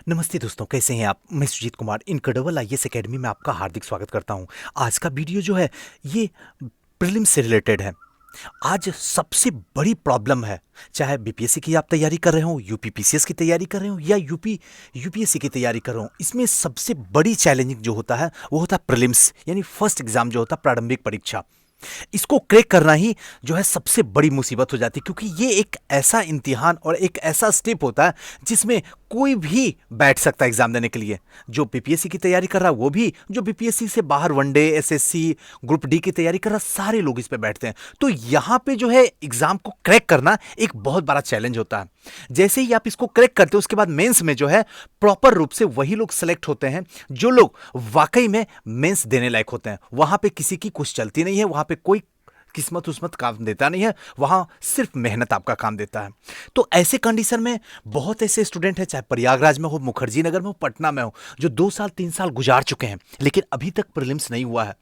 नमस्ते दोस्तों, कैसे हैं आप? मैं Sujeet Kumar incredible IAS academy में आपका हार्दिक स्वागत करता हूं। आज का वीडियो जो है ये प्रीलिम्स से रिलेटेड है। आज सबसे बड़ी प्रॉब्लम है, चाहे बीपीएससी की आप तैयारी कर रहे हो, यूपी पीसीएस की तैयारी कर रहे हो या यूपीएससी की तैयारी कर रहे हो, इसमें सबसे बड़ी चैलेंजिंग जो होता है वो होता है प्रीलिम्स, यानी फर्स्ट एग्जाम जो होता है प्रारंभिक परीक्षा। इसको क्रैक करना ही जो है सबसे बड़ी मुसीबत हो जाती है, क्योंकि ये एक ऐसा इम्तिहान और एक ऐसा स्टेप होता है जिसमें कोई भी बैठ सकता है एग्जाम देने के लिए। जो बीपीएससी की तैयारी कर रहा है वो भी, जो बीपीएससी से बाहर वनडे, एसएससी, ग्रुप डी की तैयारी कर रहा है, सारे लोग इस पे बैठते हैं। तो यहां पे जो है एग्जाम को क्रैक करना एक बहुत बड़ा चैलेंज होता है। जैसे ही आप इसको क्रैक करते हो, उसके बाद मेंस में जो है प्रॉपर रूप से वही लोग सेलेक्ट होते हैं जो लोग वाकई में मेंस देने लायक होते हैं। वहां पे किसी की कुछ चलती नहीं है, वहां पे कोई किस्मत उस्मत काम देता नहीं है, वहां सिर्फ मेहनत आपका काम देता है। तो ऐसे कंडीशन में बहुत ऐसे स्टूडेंट हैं, चाहे प्रयागराज में हो, मुखर्जी नगर में हो, पटना में हो, जो 2 साल 3 साल गुजार चुके हैं लेकिन अभी तक प्रीलिम्स नहीं हुआ है।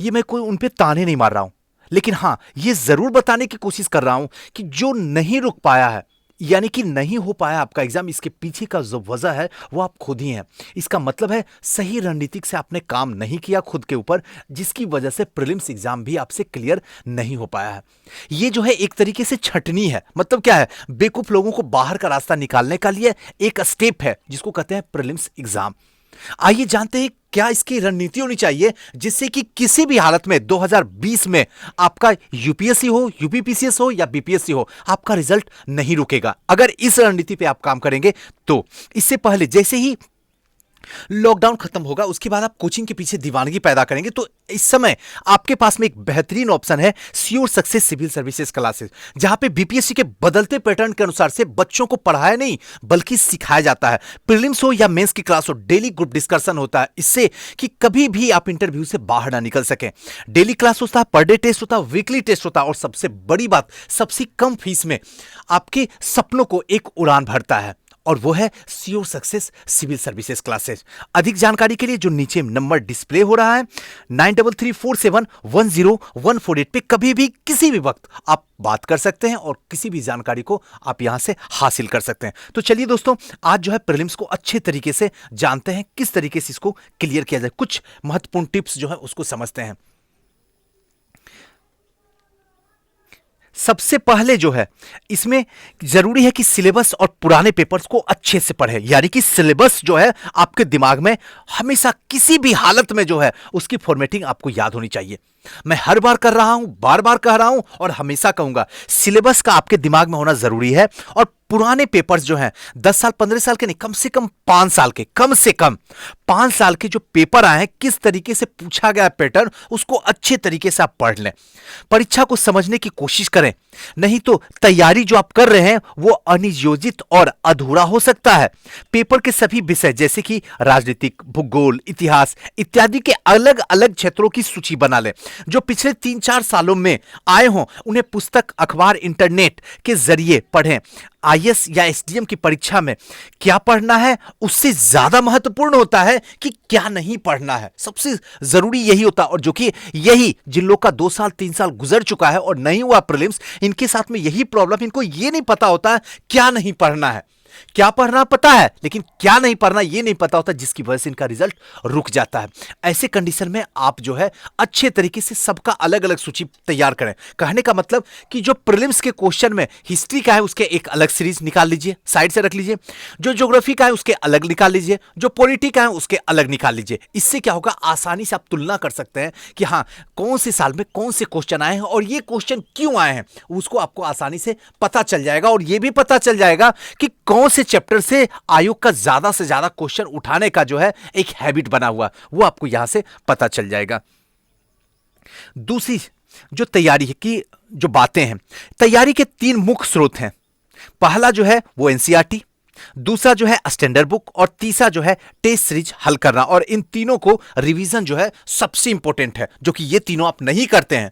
ये मैं कोई उन पे ताने नहीं मार रहा हूं, लेकिन हां, ये जरूर बताने की कोशिश कर रहा हूं कि जो नहीं रुक पाया है, यानी कि नहीं हो पाया आपका एग्जाम, इसके पीछे का जो वजह है वो आप खुद ही हैं। इसका मतलब है सही रणनीतिक से आपने काम नहीं किया खुद के ऊपर, जिसकी वजह से प्रीलिम्स एग्जाम भी आपसे क्लियर नहीं हो पाया है। ये जो है एक तरीके से छटनी है। मतलब क्या है? बेवकूफ लोगों को बाहर का रास्ता निकालने का लिए एक स्टेप है जिसको कहते हैं प्रीलिम्स एग्जाम। आइए जानते हैं क्या इसकी रणनीति होनी चाहिए जिससे कि किसी भी हालत में 2020 में आपका यूपीएससी हो, यूपीपीसीएस हो या बीपीएससी हो, आपका रिजल्ट नहीं रुकेगा अगर इस रणनीति पे आप काम करेंगे तो। इससे पहले जैसे ही लॉकडाउन खत्म होगा उसके बाद आप कोचिंग के पीछे दीवानगी पैदा करेंगे, तो इस समय आपके पास में एक बेहतरीन ऑप्शन है sure success civil services classes, जहां पे बीपीएससी के बदलते पैटर्न के अनुसार से बच्चों को पढ़ाया नहीं बल्कि सिखाया जाता है। प्रीलिम्स हो या मेंस की क्लास हो, डेली ग्रुप डिस्कशन होता है, इससे कि कभी भी आप इंटरव्यू से बाहर ना निकल सके। डेली क्लास होता है, पर डे टेस्ट होता है, वीकली टेस्ट होता है, और सबसे बड़ी बात, सबसे कम फीस में आपके सपनों को एक उड़ान भरता है, और वो है sure success civil services classes. अधिक जानकारी के लिए जो नीचे नंबर डिस्प्ले हो रहा है 9334710148 पे कभी भी किसी भी वक्त आप बात कर सकते हैं और किसी भी जानकारी को आप यहां से हासिल कर सकते हैं। तो चलिए दोस्तों, आज जो है प्रीलिम्स को अच्छे तरीके से जानते हैं, किस तरीके से इसको क्लियर किया जाए। कुछ महत्वपूर्ण टिप्स जो है उसको समझते हैं। सबसे पहले जो है इसमें जरूरी है कि सिलेबस और पुराने पेपर्स को अच्छे से पढ़ें, यानी कि सिलेबस जो है आपके दिमाग में हमेशा किसी भी हालत में जो है उसकी फॉर्मेटिंग आपको याद होनी चाहिए। मैं हर बार कर रहा हूं, बार बार कह रहा हूं और हमेशा कहूंगा, सिलेबस का आपके दिमाग में होना जरूरी है। और पुराने पेपर्स जो हैं 10 साल 15 साल के नहीं, कम से कम 5 साल के, कम से कम 5 साल के जो पेपर आए हैं, किस तरीके से पूछा गया पैटर्न, उसको अच्छे तरीके से आप पढ़ लें, परीक्षा को समझने की कोशिश करें। नहीं तो तैयारी जो आप कर रहे हैं वो अनियोजित और अधूरा हो सकता है। पेपर के सभी विषय जैसे कि राजनीतिक, भूगोल, इतिहास इत्यादि के अलग अलग क्षेत्रों की सूची बना लें। जो पिछले 3-4 सालों में आए हों उन्हें पुस्तक, अखबार, इंटरनेट के जरिए पढ़ें। आईएएस या एसडीएम की परीक्षा में क्या पढ़ना है उससे ज्यादा महत्वपूर्ण होता है कि क्या नहीं पढ़ना है। सबसे जरूरी यही होता है, और जो कि यही जिन लोग का 2 साल 3 साल गुजर चुका है और नहीं हुआ प्रीलिम्स, इनके साथ में यही प्रॉब्लम, इनको ये नहीं पता होता है क्या नहीं पढ़ना है। क्या पढ़ना पता है लेकिन क्या नहीं पढ़ना ये नहीं पता होता, जिसकी वजह से इनका रिजल्ट रुक जाता है। ऐसे कंडीशन में आप जो है अच्छे तरीके से सबका अलग अलग सूची तैयार करें। कहने का मतलब कि जो प्रीलिम्स के क्वेश्चन में हिस्ट्री का है उसके एक अलग सीरीज निकाल लीजिए, साइड से रख लीजिए। जो ज्योग्राफी का है उसके अलग निकाल लीजिए, जो पॉलिटी का है उसके अलग निकाल लीजिए। इससे क्या होगा, आसानी से आप तुलना कर सकते हैं कि हाँ, कौन से साल में कौन से क्वेश्चन आए हैं और ये क्वेश्चन क्यों आए हैं, उसको आपको आसानी से पता चल जाएगा। और यह भी पता चल जाएगा कि कौन से चैप्टर से आयोग का ज्यादा से ज्यादा क्वेश्चन उठाने का जो है एक हैबिट बना हुआ, वो आपको यहां से पता चल जाएगा। दूसरी जो तैयारी है की जो बातें हैं, तैयारी के 3 मुख्य स्रोत हैं। पहला जो है वो एनसीईआरटी, दूसरा जो है स्टैंडर्ड बुक, और तीसरा जो है टेस्ट सीरीज हल करना। और इन तीनों को रिवीजन जो है सबसे इंपॉर्टेंट है, जो कि ये तीनों आप नहीं करते हैं,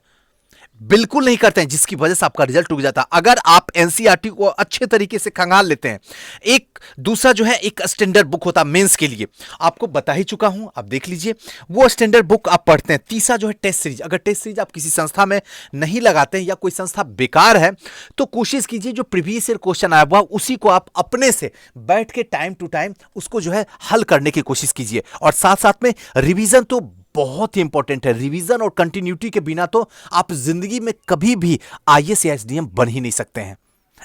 बिल्कुल नहीं करते हैं, जिसकी वजह से आपका रिजल्ट रुक जाता है। अगर आप एनसीईआरटी को अच्छे तरीके से खंगाल लेते हैं, एक दूसरा जो है एक स्टैंडर्ड बुक होता है मेंस के लिए, आपको बता ही चुका हूं, आप देख लीजिए, वो स्टैंडर्ड बुक आप पढ़ते हैं। तीसरा जो है टेस्ट सीरीज, अगर टेस्ट सीरीज आप किसी संस्था में नहीं लगाते हैं या कोई संस्था बेकार है, तो कोशिश कीजिए जो प्रीवियस ईयर क्वेश्चन आया हुआ उसी को आप अपने से बैठ के टाइम टू टाइम उसको जो है हल करने की कोशिश कीजिए। और साथ साथ में रिवीजन तो बहुत ही इंपॉर्टेंट है। रिवीजन और कंटिन्यूटी के बिना तो आप जिंदगी में कभी भी आईएएस या एसडीएम बन ही नहीं सकते हैं,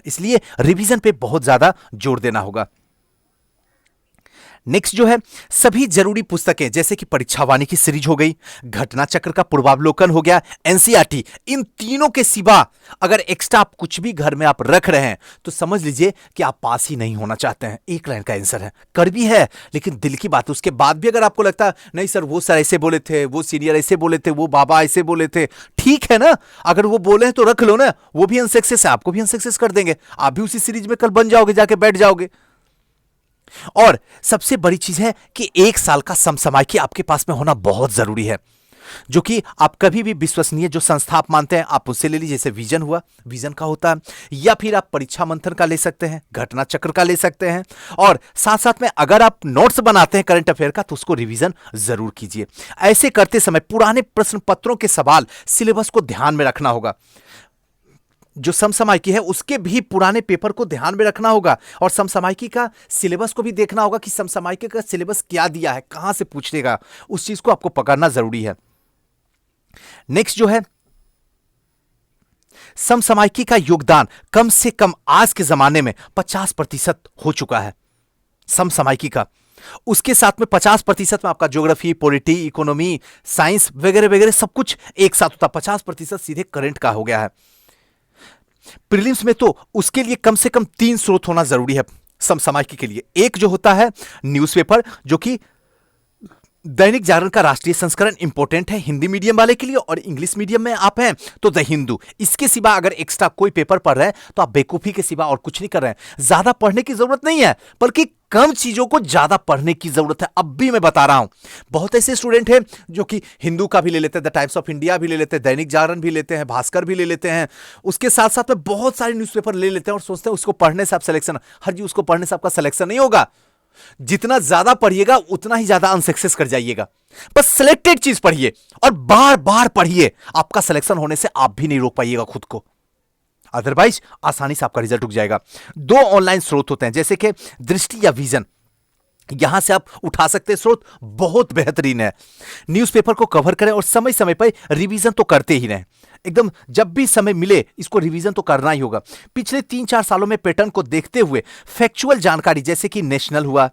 इसलिए रिवीजन पे बहुत ज्यादा जोर देना होगा। नेक्स्ट जो है सभी जरूरी पुस्तकें, जैसे कि परीक्षावाणी की सीरीज हो गई, घटना चक्र का पूर्वावलोकन हो गया, एनसीईआरटी, इन तीनों के सिवा अगर एक्स्ट्रा आप कुछ भी घर में आप रख रहे हैं तो समझ लीजिए कि आप पास ही नहीं होना चाहते हैं। एक लाइन का आंसर है, कर भी है लेकिन दिल की बात, उसके बाद भी अगर आपको लगता है नहीं सर वो सर ऐसे बोले थे, वो सीनियर ऐसे बोले थे, वो बाबा ऐसे बोले थे, ठीक है ना, अगर वो बोले हैं तो रख लो ना, वो भी अनसक्सेस है, आपको भी अनसक्सेस कर देंगे, आप भी उसी सीरीज में कल बन जाओगे, जाके बैठ जाओगे। और सबसे बड़ी चीज है कि 1 साल का समसामयिकी आपके पास में होना बहुत जरूरी है, जो कि आप कभी भी विश्वसनीय जो संस्था आप मानते हैं आप उससे ले लीजिए, जैसे विजन हुआ, विजन का होता है, या फिर आप परीक्षा मंथन का ले सकते हैं, घटना चक्र का ले सकते हैं। और साथ साथ में अगर आप नोट्स बनाते हैं करंट अफेयर का तो उसको रिवीजन जरूर कीजिए। ऐसे करते समय पुराने प्रश्न पत्रों के सवाल सिलेबस को ध्यान में रखना होगा, जो समसामयिकी है उसके भी पुराने पेपर को ध्यान में रखना होगा, और समसामयिकी का सिलेबस को भी देखना होगा कि समसामयिकी का सिलेबस क्या दिया है, कहां से पूछेगा, उस चीज को आपको पकड़ना जरूरी है। नेक्स्ट जो है समसामयिकी का योगदान कम से कम आज के जमाने में 50% हो चुका है समसामयिकी का। उसके साथ में 50% में आपका ज्योग्राफी, पॉलिटी, इकोनॉमी, साइंस वगैरह वगैरह सब कुछ एक साथ होता, 50% सीधे करंट का हो गया है। प्रीलिम्स में तो उसके लिए कम से कम 3 स्रोत होना जरूरी है समसामयिकी के लिए। एक जो होता है न्यूज़पेपर, जो कि दैनिक जागरण का राष्ट्रीय संस्करण इंपॉर्टेंट है हिंदी मीडियम वाले के लिए, और इंग्लिश मीडियम में आप हैं तो द हिंदू। इसके सिवा अगर एक्स्ट्रा कोई पेपर पढ़ रहे हैं तो आप बेवकूफी के सिवा और कुछ नहीं कर रहे हैं। ज्यादा पढ़ने की जरूरत नहीं है, बल्कि कम चीजों को ज्यादा पढ़ने की जरूरत है। अब भी मैं बता रहा हूं, बहुत ऐसे स्टूडेंट हैं जो कि हिंदू का भी ले लेते हैं, द टाइम्स ऑफ इंडिया भी ले लेते हैं, दैनिक जागरण भी लेते हैं, भास्कर भी ले लेते हैं, उसके साथ साथ में बहुत सारे न्यूज़पेपर ले लेते हैं और सोचते हैं उसको पढ़ने से आप सिलेक्शन। हर जी, उसको पढ़ने से आपका सिलेक्शन नहीं होगा। जितना ज्यादा पढ़िएगा उतना ही ज्यादा अनसक्सेस कर जाइएगा। बस सिलेक्टेड चीज पढ़िए और बार बार पढ़िए, आपका सिलेक्शन होने से आप भी नहीं रोक पाइएगा खुद को, अदरवाइज आसानी से आपका रिजल्ट रुक जाएगा। 2 ऑनलाइन स्रोत होते हैं, जैसे कि दृष्टि या विजन, यहां से आप उठा सकते हैं, स्रोत बहुत बेहतरीन है। न्यूज़पेपर को कवर करें और समय समय पर रिवीजन तो करते ही रहें, एकदम जब भी समय मिले इसको रिवीजन तो करना ही होगा। पिछले 3-4 सालों में पैटर्न को देखते हुए फैक्चुअल जानकारी, जैसे कि नेशनल हुआ,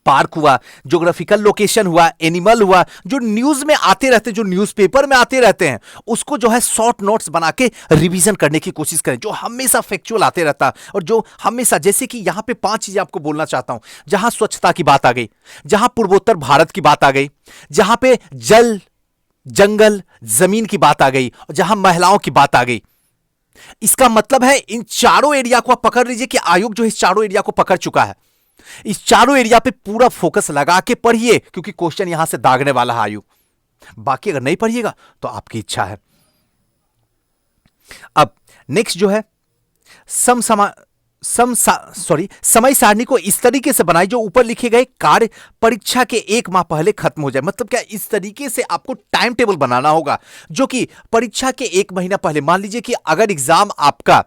पार्क हुआ, ज्योग्राफिकल लोकेशन हुआ, एनिमल हुआ, जो न्यूज में आते रहते हैं, जो न्यूज़पेपर में आते रहते हैं, उसको जो है शॉर्ट नोट्स बना के रिवीजन करने की कोशिश करें, जो हमेशा फैक्चुअल आते रहता है। और जो हमेशा, जैसे कि यहां पे 5 चीजें आपको बोलना चाहता हूं, जहां स्वच्छता की बात आ गई, जहां पूर्वोत्तर भारत की बात आ गई, जहां पे जल जंगल जमीन की बात आ गई, और जहां महिलाओं की बात आ गई। इसका मतलब है इन चारों एरिया को आप पकड़ लीजिए कि आयोग जो इस चारों एरिया को पकड़ चुका है। इस चारों एरिया पे पूरा फोकस लगा के पढ़िए, क्योंकि क्वेश्चन यहां से दागने वाला है आयु। बाकी अगर नहीं पढ़िएगा तो आपकी इच्छा है। अब नेक्स्ट जो है समय सारणी को इस तरीके से बनाई जो ऊपर लिखे गए कार्य परीक्षा के 1 माह पहले खत्म हो जाए। मतलब क्या, इस तरीके से आपको टाइम टेबल बनाना होगा जो कि परीक्षा के 1 महीना पहले, मान लीजिए कि अगर एग्जाम आपका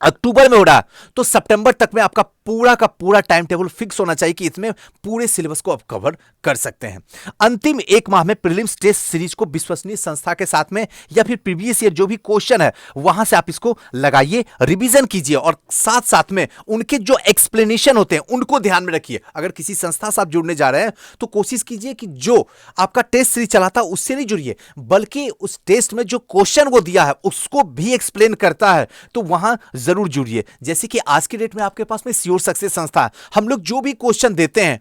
अक्टूबर में हो रहा है तो सितंबर तक में आपका पूरा का पूरा टाइम टेबल फिक्स होना चाहिए कि इसमें पूरे सिलेबस को आप कवर कर सकते हैं। अंतिम 1 माह में प्रीलिम्स टेस्ट सीरीज को विश्वसनीय संस्था के साथ में या फिर प्रीवियस ईयर जो भी क्वेश्चन है वहां से आप इसको लगाइए, रिवीजन कीजिए, और साथ साथ में उनके जो एक्सप्लेनेशन होते हैं उनको ध्यान में रखिए। अगर किसी संस्था से आप जुड़ने जा रहे हैं तो कोशिश कीजिए कि जो आपका टेस्ट सीरीज चलाता है उससे नहीं जुड़िए, बल्कि उस टेस्ट में जो क्वेश्चन वो दिया है उसको भी एक्सप्लेन करता है तो वहां जरूर जुड़िए। जैसे कि आज की डेट में आपके पास में श्योर सक्सेस संस्था है, हम लोग जो भी क्वेश्चन देते हैं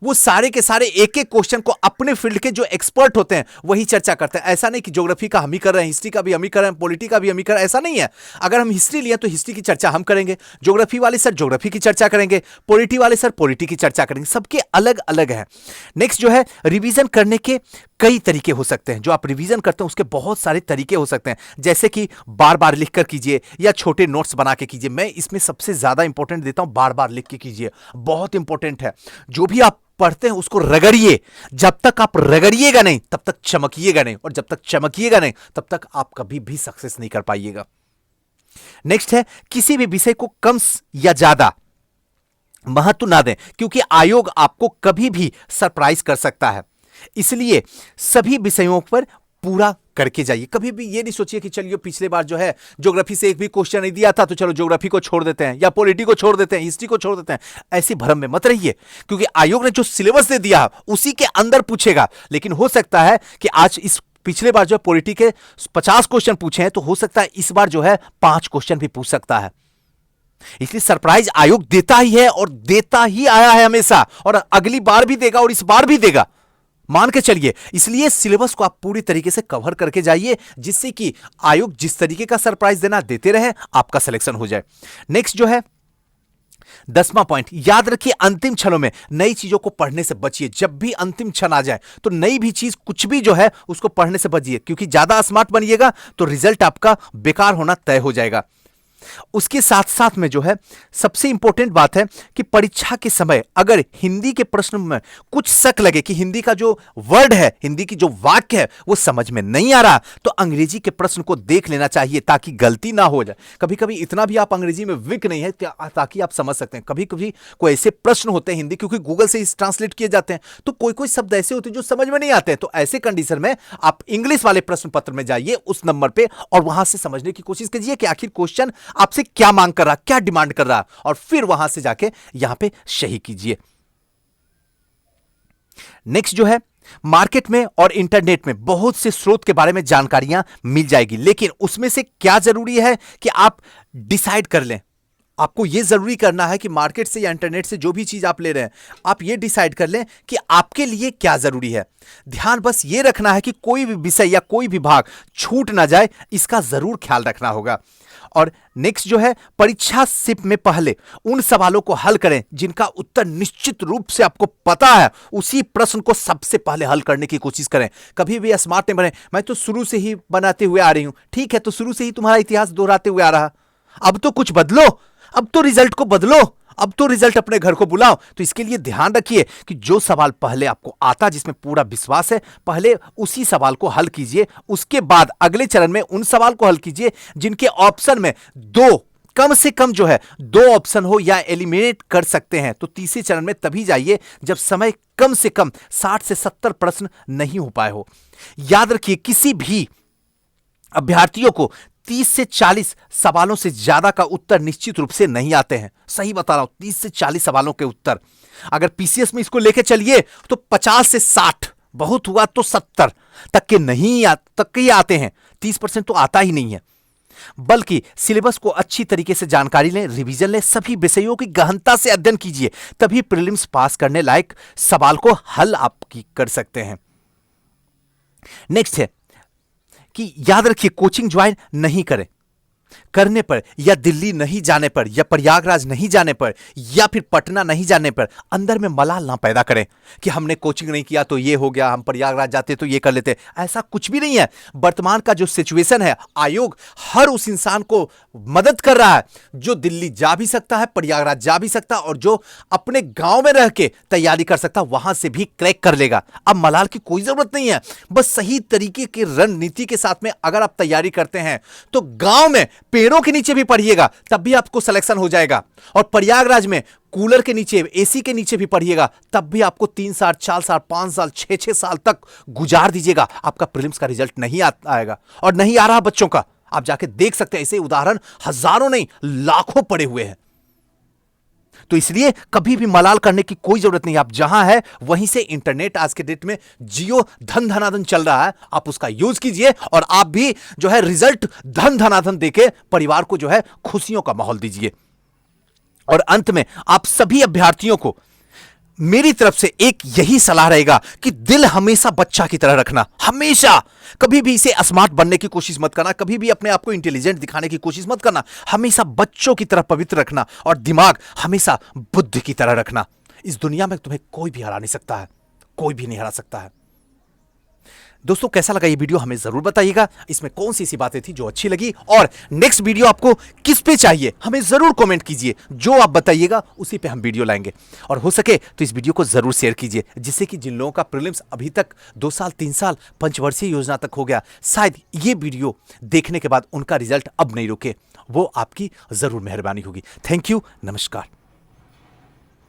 वो सारे के सारे एक एक क्वेश्चन को अपने फील्ड के जो एक्सपर्ट होते हैं वही चर्चा करते हैं। ऐसा नहीं कि ज्योग्राफी का हम ही कर रहे हैं, हिस्ट्री का भी हम ही कर रहे हैं, पॉलिटी का भी हम ही कर रहे हैं, ऐसा नहीं है। अगर हम हिस्ट्री लिए तो हिस्ट्री की चर्चा हम करेंगे, ज्योग्राफी वाले सर ज्योग्राफी की चर्चा करेंगे, पॉलिटी वाले सर पॉलिटी की चर्चा करेंगे, सबके अलग अलग है। नेक्स्ट जो है, रिवीजन करने के कई तरीके हो सकते हैं। जो आप रिवीजन करते हैं उसके बहुत सारे तरीके हो सकते हैं, जैसे कि बार बार लिख कर कीजिए या छोटे नोट्स बना के कीजिए। मैं इसमें सबसे ज्यादा इंपॉर्टेंट देता हूं बार बार लिख के कीजिए, बहुत इंपॉर्टेंट है। जो भी आप पढ़ते हैं उसको रगड़िए, जब तक आप रगड़िएगा नहीं तब तक चमकिएगा नहीं, और जब तक चमकिएगा नहीं तब तक आप कभी भी सक्सेस नहीं कर पाइएगा। नेक्स्ट है, किसी भी विषय को कम या ज्यादा महत्व ना दें, क्योंकि आयोग आपको कभी भी सरप्राइज कर सकता है। इसलिए सभी विषयों पर पूरा करके जाइए। कभी भी ये नहीं सोचिए कि चलिए पिछले बार जो है ज्योग्राफी से एक भी क्वेश्चन नहीं दिया था तो चलो ज्योग्राफी को छोड़ देते हैं या पॉलिटी को छोड़ देते हैं, हिस्ट्री को छोड़ देते हैं। ऐसी भ्रम में मत रहिए, क्योंकि आयोग ने जो सिलेबस दे दिया उसी के अंदर पूछेगा। लेकिन हो सकता है कि आज इस पिछले बार जो पॉलिटी के 50 क्वेश्चन पूछे हैं, तो हो सकता है इस बार जो है 5 क्वेश्चन भी पूछ सकता है। इसलिए सरप्राइज आयोग देता ही है और देता ही आया है हमेशा, और अगली बार भी देगा और इस बार भी देगा, मान के चलिए। इसलिए सिलेबस को आप पूरी तरीके से कवर करके जाइए, जिससे कि आयोग जिस तरीके का सरप्राइज देना देते रहे, आपका सिलेक्शन हो जाए। नेक्स्ट जो है 10वां पॉइंट, याद रखिए अंतिम क्षणों में नई चीजों को पढ़ने से बचिए। जब भी अंतिम क्षण आ जाए तो नई भी चीज कुछ भी जो है उसको पढ़ने से बचिए, क्योंकि ज्यादा स्मार्ट बनिएगा तो रिजल्ट आपका बेकार होना तय हो जाएगा। उसके साथ साथ में जो है सबसे इंपॉर्टेंट बात है कि परीक्षा के समय अगर हिंदी के प्रश्न में कुछ शक लगे कि हिंदी का जो वर्ड है, हिंदी की जो वाक्य है वो समझ में नहीं आ रहा, तो अंग्रेजी के प्रश्न को देख लेना चाहिए ताकि गलती ना हो जाए। कभी कभी इतना भी आप अंग्रेजी में वीक नहीं है ताकि आप समझ सकते हैं। कभी कभी कोई ऐसे प्रश्न होते हैं हिंदी, क्योंकि गूगल से ट्रांसलेट किए जाते हैं, तो कोई कोई शब्द ऐसे होते हैं जो समझ में नहीं आते हैं। तो ऐसे कंडीशन में आप इंग्लिश वाले प्रश्न पत्र में जाइए उस नंबर पे, और वहां से समझने की कोशिश कीजिए कि आखिर क्वेश्चन आपसे क्या मांग कर रहा, क्या डिमांड कर रहा, और फिर वहां से जाके यहां पे सही कीजिए। नेक्स्ट जो है, मार्केट में और इंटरनेट में बहुत से स्रोत के बारे में जानकारियां मिल जाएगी, लेकिन उसमें से क्या जरूरी है कि आप डिसाइड कर लें। आपको यह जरूरी करना है कि मार्केट से या इंटरनेट से जो भी चीज आप ले रहे हैं, आप यह डिसाइड कर लें कि आपके लिए क्या जरूरी है। ध्यान बस यह रखना है कि कोई भी विषय या कोई भी भाग छूट ना जाए, इसका जरूर ख्याल रखना होगा। और नेक्स्ट जो है, परीक्षा से में पहले उन सवालों को हल करें जिनका उत्तर निश्चित रूप से आपको पता है, उसी प्रश्न को सबसे पहले हल करने की कोशिश करें। कभी भी स्मार्ट नहीं बने, मैं तो शुरू से ही बनाते हुए आ रही हूं। ठीक है, तो शुरू से ही तुम्हारा इतिहास दोहराते हुए आ रहा, अब तो कुछ बदलो, अब तो रिजल्ट को बदलो, अब तो रिजल्ट अपने घर को बुलाओ। तो इसके लिए ध्यान रखिए कि जो सवाल पहले आपको आता, जिसमें पूरा विश्वास है, पहले उसी सवाल को हल कीजिए। उसके बाद अगले चरण में उन सवाल को हल कीजिए जिनके ऑप्शन में दो, कम से कम जो है 2 ऑप्शन हो या एलिमिनेट कर सकते हैं। तो तीसरे चरण में तभी जाइए जब समय कम से कम 60 से 70 प्रश्न नहीं हो पाए हो। याद रखिए, किसी भी अभ्यर्थियों को 30 से 40 सवालों से ज्यादा का उत्तर निश्चित रूप से नहीं आते हैं। सही बता रहा हूं, 30 से 40 सवालों के उत्तर अगर पीसीएस में इसको लेके चलिए तो 50 से 60, बहुत हुआ तो 70 तक के आते हैं। 30% तो आता ही नहीं है। बल्कि सिलेबस को अच्छी तरीके से जानकारी लें, रिवीजन लें, सभी विषयों की गहनता से अध्ययन कीजिए, तभी प्रीलिम्स पास करने लायक सवाल को हल आप कर सकते हैं। नेक्स्ट है कि याद रखिए, कोचिंग ज्वाइन नहीं करें। करने पर या दिल्ली नहीं जाने पर या प्रयागराज नहीं जाने पर या फिर पटना नहीं जाने पर अंदर में मलाल ना पैदा करें कि हमने कोचिंग नहीं किया तो ये हो गया, हम प्रयागराज जाते तो ये कर लेते। ऐसा कुछ भी नहीं है। वर्तमान का जो सिचुएशन है, आयोग हर उस इंसान को मदद कर रहा है जो दिल्ली जा भी सकता है, प्रयागराज जा भी सकता है, और जो अपने गांव में रह के तैयारी कर सकता है वहां से भी क्रैक कर लेगा। अब मलाल की कोई जरूरत नहीं है। बस सही तरीके की रणनीति के साथ में अगर आप तैयारी करते हैं तो गांव में पेड़ों के नीचे भी पढ़िएगा तब भी आपको सिलेक्शन हो जाएगा, और प्रयागराज में कूलर के नीचे, एसी के नीचे भी पढ़िएगा तब भी आपको 3 साल, 4 साल, 5 साल, 6 साल तक गुजार दीजिएगा, आपका प्रीलिम्स का रिजल्ट नहीं आएगा। और नहीं आ रहा बच्चों का, आप जाके देख सकते हैं, ऐसे उदाहरण हजारों नहीं लाखों पड़े हुए हैं। तो इसलिए कभी भी मलाल करने की कोई जरूरत नहीं। आप जहां है वहीं से इंटरनेट आज के डेट में जियो धन धनाधन चल रहा है, आप उसका यूज कीजिए, और आप भी जो है रिजल्ट धन धनाधन देके परिवार को जो है खुशियों का माहौल दीजिए। और अंत में आप सभी अभ्यर्थियों को मेरी तरफ से एक यही सलाह रहेगा कि दिल हमेशा बच्चा की तरह रखना, हमेशा। कभी भी इसे स्मार्ट बनने की कोशिश मत करना, कभी भी अपने आप को इंटेलिजेंट दिखाने की कोशिश मत करना। हमेशा बच्चों की तरह पवित्र रखना और दिमाग हमेशा बुद्ध की तरह रखना। इस दुनिया में तुम्हें कोई भी हरा नहीं सकता है, कोई भी नहीं हरा सकता है। दोस्तों, कैसा लगा ये वीडियो हमें जरूर बताइएगा। इसमें कौन सी ऐसी बातें थी जो अच्छी लगी, और नेक्स्ट वीडियो आपको किस पे चाहिए हमें जरूर कमेंट कीजिए। जो आप बताइएगा उसी पे हम वीडियो लाएंगे। और हो सके तो इस वीडियो को जरूर शेयर कीजिए, जिससे कि जिन लोगों का प्रीलिम्स अभी तक 2 साल 3 साल पंचवर्षीय योजना तक हो गया, शायद ये वीडियो देखने के बाद उनका रिजल्ट अब नहीं रुके। वो आपकी जरूर मेहरबानी होगी। थैंक यू, नमस्कार।